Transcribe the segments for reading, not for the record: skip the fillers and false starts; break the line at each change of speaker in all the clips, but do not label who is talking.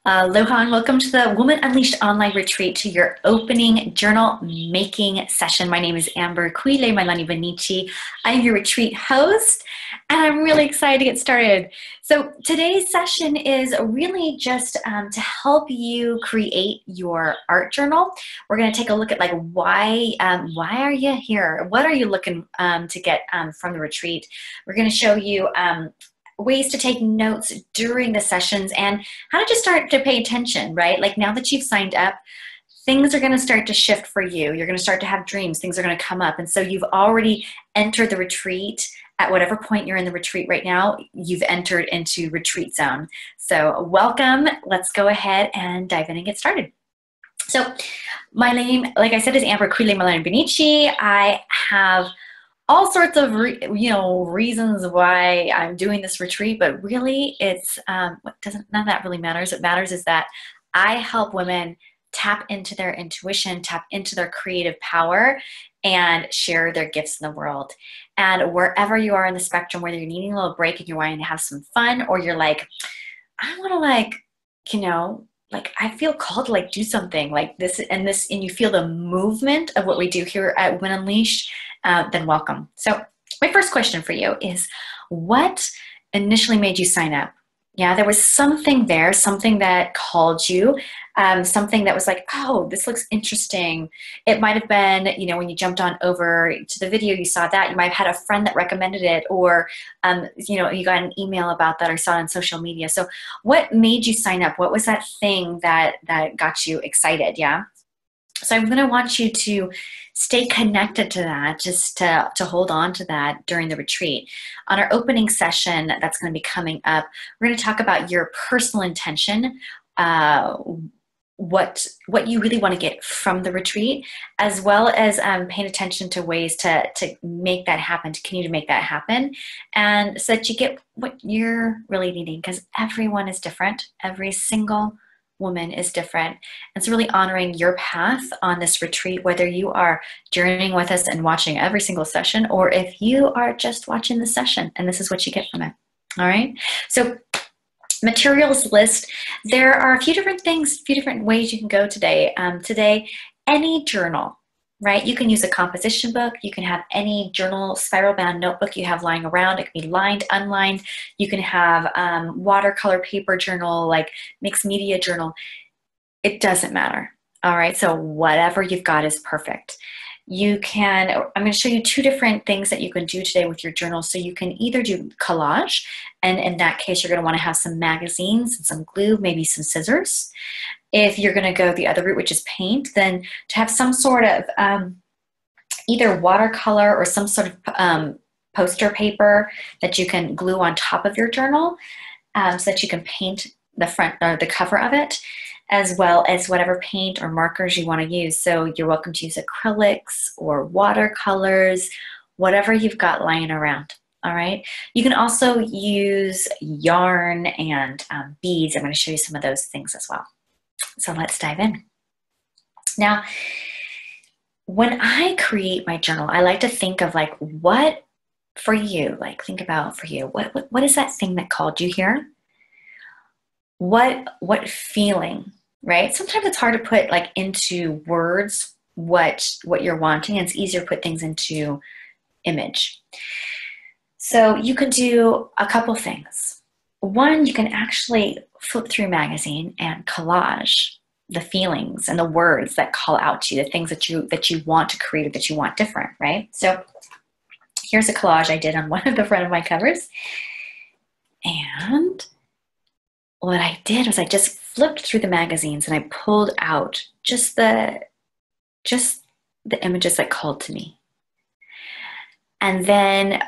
Aloha and welcome to the Woman Unleashed online retreat, to your opening journal making session. My name is Amber Kuile Mailani Benici. I'm your retreat host and I'm really excited to get started. So today's session is really just to help you create your art journal. We're going to take a look at why are you here? What are you looking to get from the retreat? We're going to show you ways to take notes during the sessions and how to just start to pay attention, right? Like now that you've signed up, things are going to start to shift for you. You're going to start to have dreams. Things are going to come up. And so you've already entered the retreat. At whatever point you're in the retreat right now, you've entered into retreat zone. So welcome. Let's go ahead and dive in and get started. So my name, like I said, is Amber Kuile Mailani Benici. I have all sorts of reasons why I'm doing this retreat, but really it's none of that really matters. What matters is that I help women tap into their intuition, tap into their creative power, and share their gifts in the world. And wherever you are in the spectrum, whether you're needing a little break and you're wanting to have some fun, or you're like, I want to I feel called to do something like this and this, and you feel the movement of what we do here at Women Unleashed, then welcome. So my first question for you is, what initially made you sign up? Yeah, there was something there, something that called you, something that was like, oh, this looks interesting. It might have been, when you jumped on over to the video, you saw that. You might have had a friend that recommended it, or, you got an email about that or saw it on social media. So what made you sign up? What was that thing that got you excited? Yeah. So I'm going to want you to stay connected to that, just to hold on to that during the retreat. On our opening session that's going to be coming up, we're going to talk about your personal intention, what you really want to get from the retreat, as well as paying attention to ways to make that happen, to continue to make that happen, and so that you get what you're really needing, because everyone is different. Every single woman is different. And so really honoring your path on this retreat, whether you are journeying with us and watching every single session, or if you are just watching the session and this is what you get from it. All right. So materials list, there are a few different things, a few different ways you can go today. Today, any journal, right? You can use a composition book. You can have any journal, spiral bound notebook you have lying around. It can be lined, unlined. You can have watercolor paper journal, like mixed media journal. It doesn't matter. All right. So whatever you've got is perfect. I'm going to show you two different things that you can do today with your journal. So you can either do collage, and in that case, you're going to want to have some magazines and some glue, maybe some scissors. If you're going to go the other route, which is paint, then to have some sort of either watercolor or some sort of poster paper that you can glue on top of your journal, so that you can paint the front or the cover of it, as well as whatever paint or markers you want to use. So you're welcome to use acrylics or watercolors, whatever you've got lying around. All right. You can also use yarn and beads. I'm going to show you some of those things as well. So let's dive in. Now, when I create my journal, I like to think of what for you, think about for you, what is that thing that called you here? What feeling, right? Sometimes it's hard to put into words what you're wanting, and it's easier to put things into image. So you can do a couple things. One, you can actually flip through a magazine and collage the feelings and the words that call out to you, the things that you want to create or that you want different, right? So here's a collage I did on one of the front of my covers. And what I did was I just flipped through the magazines and I pulled out just the images that called to me. And then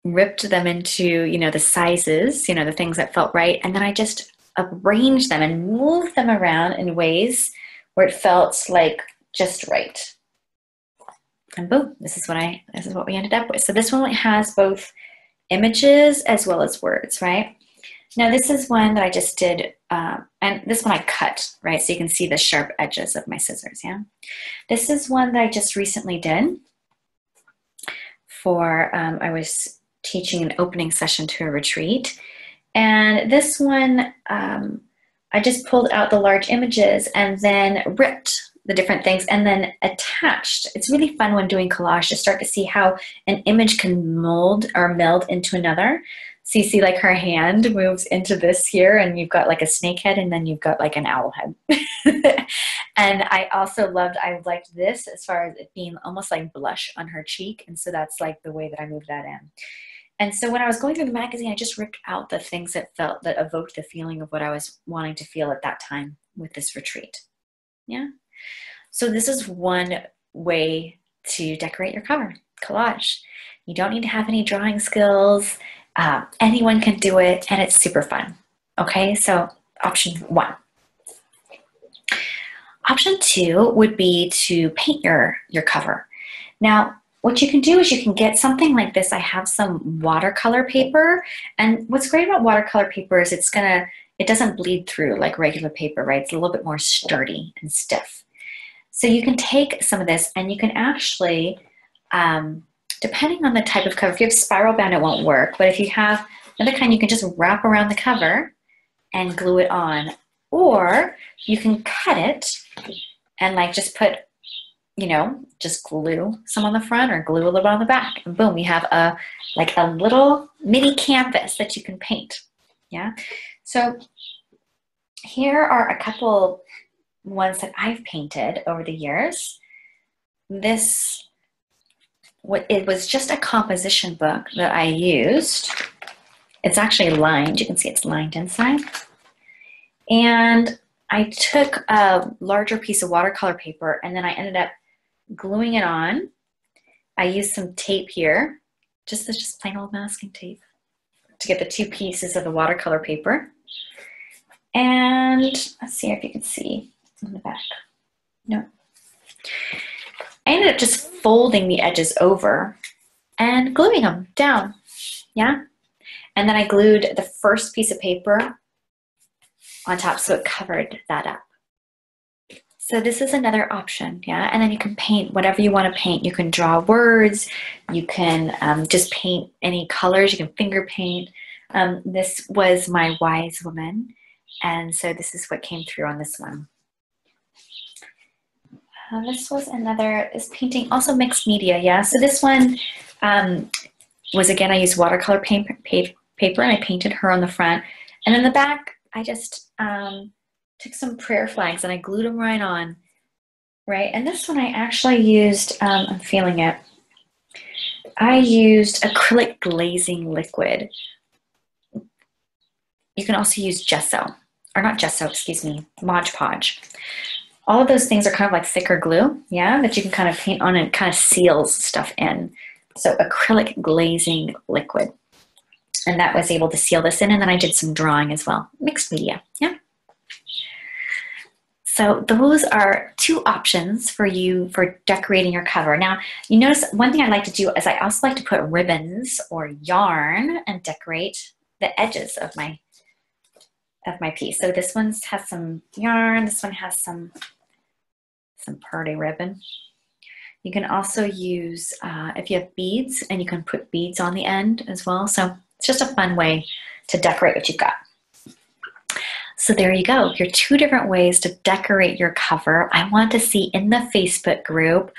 ripped them into, the sizes, the things that felt right. And then I just arranged them and moved them around in ways where it felt just right. And boom, this is what we ended up with. So this one has both images as well as words, right? Now this is one that I just did, and this one I cut, right? So you can see the sharp edges of my scissors, yeah? This is one that I just recently did for, I was teaching an opening session to a retreat. And this one, I I just pulled out the large images and then ripped the different things and then attached. It's really fun when doing collage to start to see how an image can mold or meld into another. So you see like her hand moves into this here and you've got like a snake head and then you've got like an owl head. And I also liked this as far as it being almost like blush on her cheek. And so that's like the way that I moved that in. And so when I was going through the magazine, I just ripped out the things that evoked the feeling of what I was wanting to feel at that time with this retreat. Yeah. So this is one way to decorate your cover, collage. You don't need to have any drawing skills. Anyone can do it, and it's super fun. Okay, so option 1. Option 2 would be to paint your cover. Now, what you can do is you can get something like this. I have some watercolor paper, and what's great about watercolor paper is it doesn't bleed through like regular paper, right? It's a little bit more sturdy and stiff. So you can take some of this and you can actually, depending on the type of cover, if you have spiral bound, it won't work, but if you have another kind, you can just wrap around the cover and glue it on. Or you can cut it and like just put, just glue some on the front or glue a little bit on the back, and boom, you have a little mini canvas that you can paint. Yeah. So here are a couple ones that I've painted over the years. It was just a composition book that I used. It's actually lined. You can see it's lined inside. And I took a larger piece of watercolor paper and then I ended up gluing it on. I used some tape here, just plain old masking tape, to get the 2 pieces of the watercolor paper. And let's see if you can see in the back. No. I ended up just folding the edges over and gluing them down. Yeah. And then I glued the first piece of paper on top so it covered that up. So this is another option, yeah? And then you can paint whatever you want to paint. You can draw words, you can just paint any colors, you can finger paint. This was my wise woman, and so this is what came through on this one. This painting, also mixed media, yeah? So this one was, again, I used watercolor paper and I painted her on the front. And in the back, I just took some prayer flags and I glued them right on, right? And this one I actually used, I'm feeling it, I used acrylic glazing liquid. You can also use gesso, or not gesso, excuse me, Mod Podge. All of those things are kind of like thicker glue, yeah, that you can kind of paint on and it kind of seals stuff in. So acrylic glazing liquid. And that was able to seal this in, and then I did some drawing as well. Mixed media, yeah. So those are 2 options for you for decorating your cover. Now, you notice one thing I like to do is I also like to put ribbons or yarn and decorate the edges of my piece. So this one has some yarn, this one has some pretty ribbon. You can also use, if you have beads, and you can put beads on the end as well. So it's just a fun way to decorate what you've got. So there you go, your 2 different ways to decorate your cover. I want to see in the Facebook group,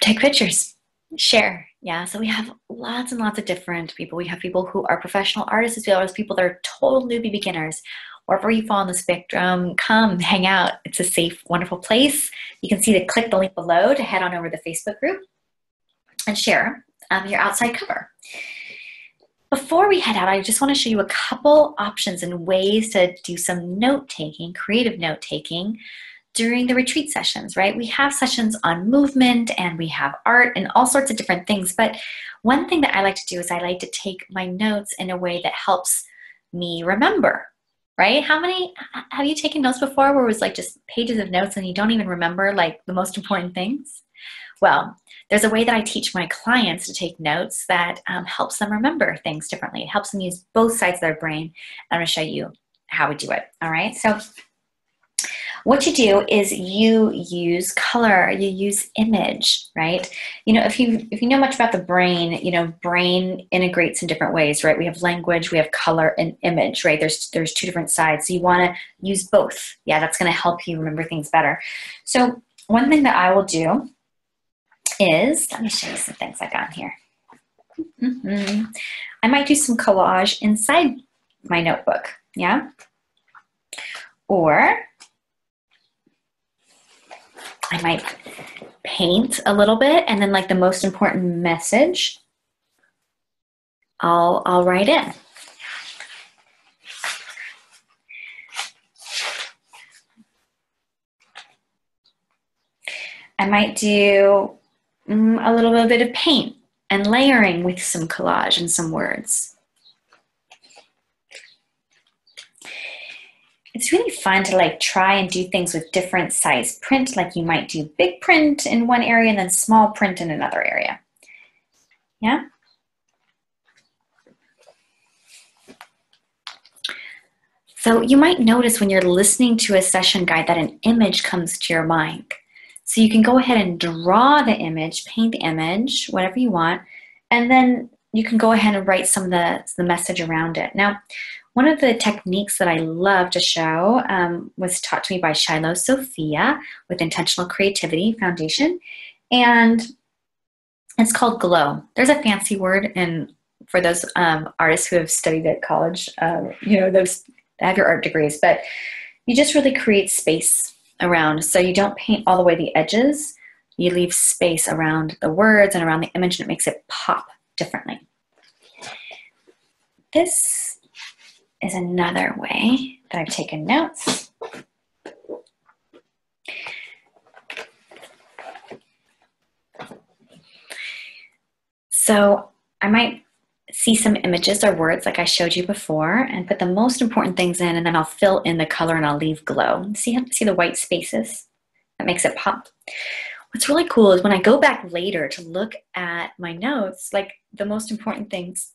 take pictures, share. Yeah, so we have lots and lots of different people. We have people who are professional artists as well as people that are total newbie beginners. Wherever you fall on the spectrum, come hang out. It's a safe, wonderful place. You can see click the link below to head on over to the Facebook group and share your outside cover. Before we head out, I just want to show you a couple options and ways to do some note-taking, creative note-taking during the retreat sessions, right? We have sessions on movement and we have art and all sorts of different things. But one thing that I like to do is I like to take my notes in a way that helps me remember, right? How many, have you taken notes before where it was like just pages of notes and you don't even remember like the most important things? Well, there's a way that I teach my clients to take notes that helps them remember things differently. It helps them use both sides of their brain. I'm going to show you how we do it. All right. So what you do is you use color, you use image, right? You know, if you know much about the brain, you know, brain integrates in different ways, right? We have language, we have color and image, right? There's two different sides. So you want to use both. Yeah, that's going to help you remember things better. So one thing that I will do is, let me show you some things I got here. I might do some collage inside my notebook, yeah? Or I might paint a little bit, and then like the most important message, I'll write in. I might do a little bit of paint and layering with some collage and some words. It's really fun to like try and do things with different size print, like you might do big print in one area and then small print in another area. Yeah? So you might notice when you're listening to a session guide that an image comes to your mind. So you can go ahead and draw the image, paint the image, whatever you want, and then you can go ahead and write some of the message around it. Now, one of the techniques that I love to show was taught to me by Shiloh Sophia with Intentional Creativity Foundation, and it's called glow. There's a fancy word, and for those artists who have studied at college, you know, those have your art degrees, but you just really create space around. So you don't paint all the way the edges, you leave space around the words and around the image, and it makes it pop differently. This is another way that I've taken notes. So I might see some images or words like I showed you before and put the most important things in, and then I'll fill in the color and I'll leave glow. See the white spaces? That makes it pop. What's really cool is when I go back later to look at my notes, like the most important things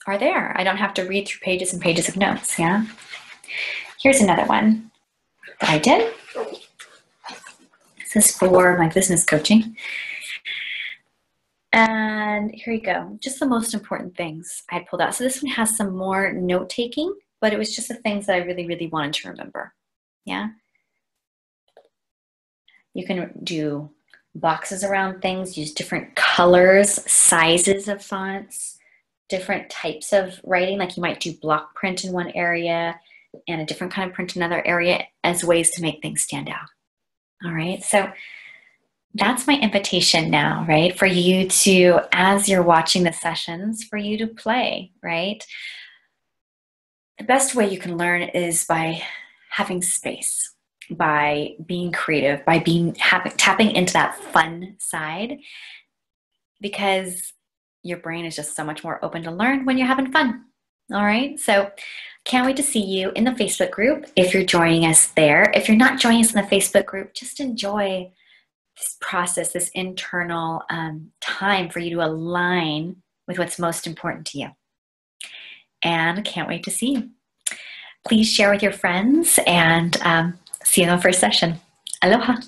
are there. I don't have to read through pages and pages of notes, yeah? Here's another one that I did. This is for my business coaching. And here you go, just the most important things I had pulled out. So this one has some more note-taking, but it was just the things that I really, really wanted to remember, yeah? You can do boxes around things, use different colors, sizes of fonts, different types of writing, like you might do block print in one area and a different kind of print in another area as ways to make things stand out. All right, so that's my invitation now, right? For you to, as you're watching the sessions, for you to play, right? The best way you can learn is by having space, by being creative, by tapping into that fun side, because your brain is just so much more open to learn when you're having fun. All right, so can't wait to see you in the Facebook group if you're joining us there. If you're not joining us in the Facebook group, just enjoy this process, this internal time for you to align with what's most important to you. And can't wait to see you. Please share with your friends, and see you in the first session. Aloha.